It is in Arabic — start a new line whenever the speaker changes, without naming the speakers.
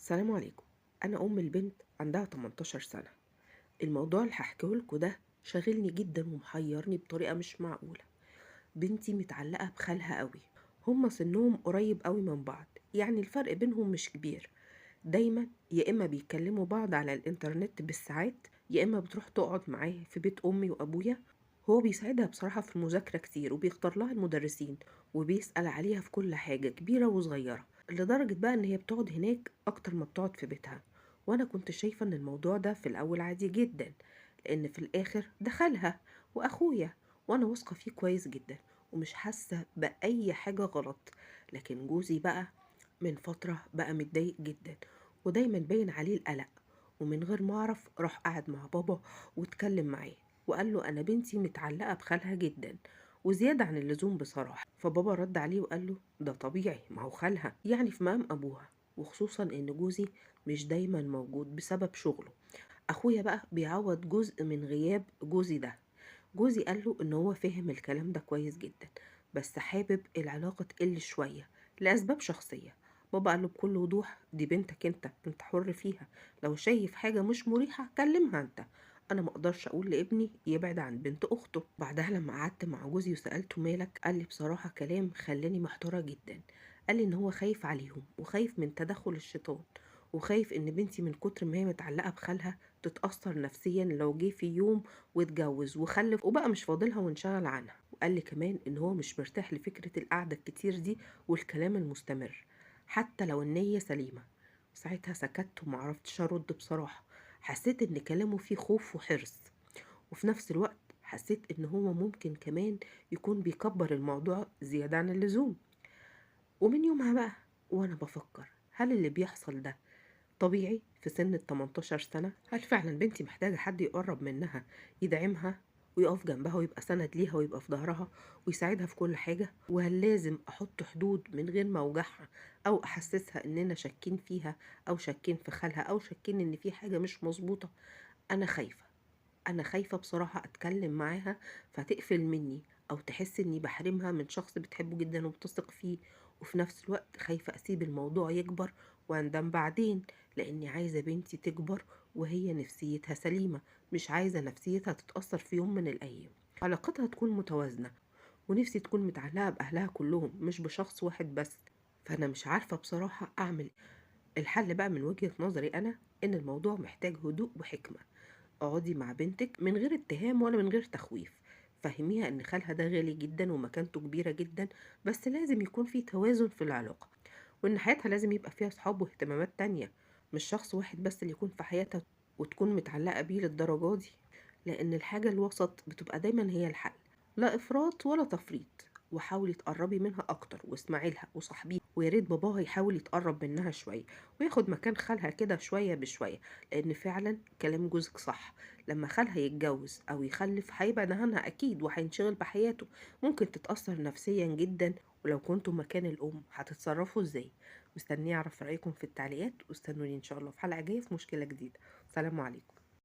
السلام عليكم. انا ام البنت عندها 18 سنة. الموضوع اللي هحكيه لكم ده شاغلني جدا ومحيرني بطريقة مش معقولة. بنتي متعلقة بخالها قوي. هما سنهم قريب قوي من بعض، يعني الفرق بينهم مش كبير. دايما يا اما بيكلموا بعض على الانترنت بالساعات، يا اما بتروح تقعد معاه في بيت امي وابويا. هو بيساعدها بصراحة في المذاكرة كتير وبيختار لها المدرسين وبيسأل عليها في كل حاجة كبيرة وصغيرة، لدرجة بقى ان هي بتقعد هناك اكتر ما بتقعد في بيتها. وانا كنت شايفة ان الموضوع ده في الاول عادي جدا، لان في الاخر ده خالها واخويا، وانا واثقة فيه كويس جدا ومش حاسة بأي حاجة غلط. لكن جوزي بقى من فترة بقى متضايق جدا، ودايما باين عليه القلق. ومن غير ما اعرف راح قعد مع بابا واتكلم معاه وقال له انا بنتي متعلقة بخالها جدا وزيادة عن اللزوم بصراحة. فبابا رد عليه وقال له ده طبيعي، ما هو خالها يعني في مقام ابوها، وخصوصا ان جوزي مش دايما موجود بسبب شغله. اخويا بقى بيعوض جزء من غياب جوزي ده. جوزي قاله ان هو فهم الكلام ده كويس جدا، بس حابب العلاقة تقل شوية لأسباب شخصية. بابا قاله بكل وضوح دي بنتك، انت حر فيها، لو شايف حاجة مش مريحة كلمها انت. انا مقدرش اقول لابني يبعد عن بنت اخته. بعدها لما قعدت مع جوزي وسألته مالك، قال لي بصراحة كلام خلاني محتارة جدا. قال لي ان هو خايف عليهم وخايف من تدخل الشيطان، وخايف ان بنتي من كتر ما هي متعلقة بخالها تتأثر نفسيا لو جه في يوم واتجوز وخلف وبقى مش فاضلها وانشغل عنها. وقال لي كمان ان هو مش مرتاح لفكرة القعدة الكتير دي والكلام المستمر حتى لو النية سليمة. ساعتها سكت ومعرفتش ارد بصراحة. حسيت ان كلامه فيه خوف وحرص، وفي نفس الوقت حسيت ان هو ممكن كمان يكون بيكبر الموضوع زيادة عن اللزوم. ومن يومها بقى وانا بفكر، هل اللي بيحصل ده طبيعي في سن ال 18 سنة؟ هل فعلا بنتي محتاجة حد يقرب منها يدعمها ويقف جنبها ويبقى سند ليها ويبقى في ظهرها ويساعدها في كل حاجة؟ وهل لازم أحط حدود من غير ما أوجعها أو أحسسها إننا شاكين فيها أو شاكين في خالها أو شاكين إن في حاجة مش مظبوطة؟ أنا خايفة. أنا خايفة بصراحة أتكلم معاها فتقفل مني أو تحس إني بحرمها من شخص بتحبه جدا وبتثق فيه. وفي نفس الوقت خايفة أسيب الموضوع يكبر وأندم بعدين، لأني عايزة بنتي تكبر وهي نفسيتها سليمة، مش عايزة نفسيتها تتأثر في يوم من الأيام. علاقتها تكون متوازنة، ونفسي تكون متعلقة بأهلها كلهم مش بشخص واحد بس. فأنا مش عارفة بصراحة أعمل. الحل بقى من وجهة نظري أنا إن الموضوع محتاج هدوء وحكمة. اقعدي مع بنتك من غير اتهام ولا من غير تخويف. فهميها ان خالها ده غالي جدا ومكانته كبيرة جدا، بس لازم يكون في توازن في العلاقة، وان حياتها لازم يبقى فيها صحاب واهتمامات تانية، مش شخص واحد بس اللي يكون في حياتها وتكون متعلقة بيه للدرجة دي. لان الحاجة الوسط بتبقى دايما هي الحل، لا افراط ولا تفريط. وحاولي تقربي منها اكتر واسمعي لها وصاحبيها، ويا ريت باباها يحاول يتقرب منها شويه وياخد مكان خالها كده شويه بشويه. لان فعلا كلام جوزك صح، لما خالها يتجوز او يخلف هيبعد عنها اكيد وهينشغل بحياته، ممكن تتاثر نفسيا جدا. ولو كنتوا مكان الام هتتصرفوا ازاي؟ مستنيه اعرف رايكم في التعليقات، واستنوني ان شاء الله في حلقه جايه في مشكله جديده. سلام عليكم.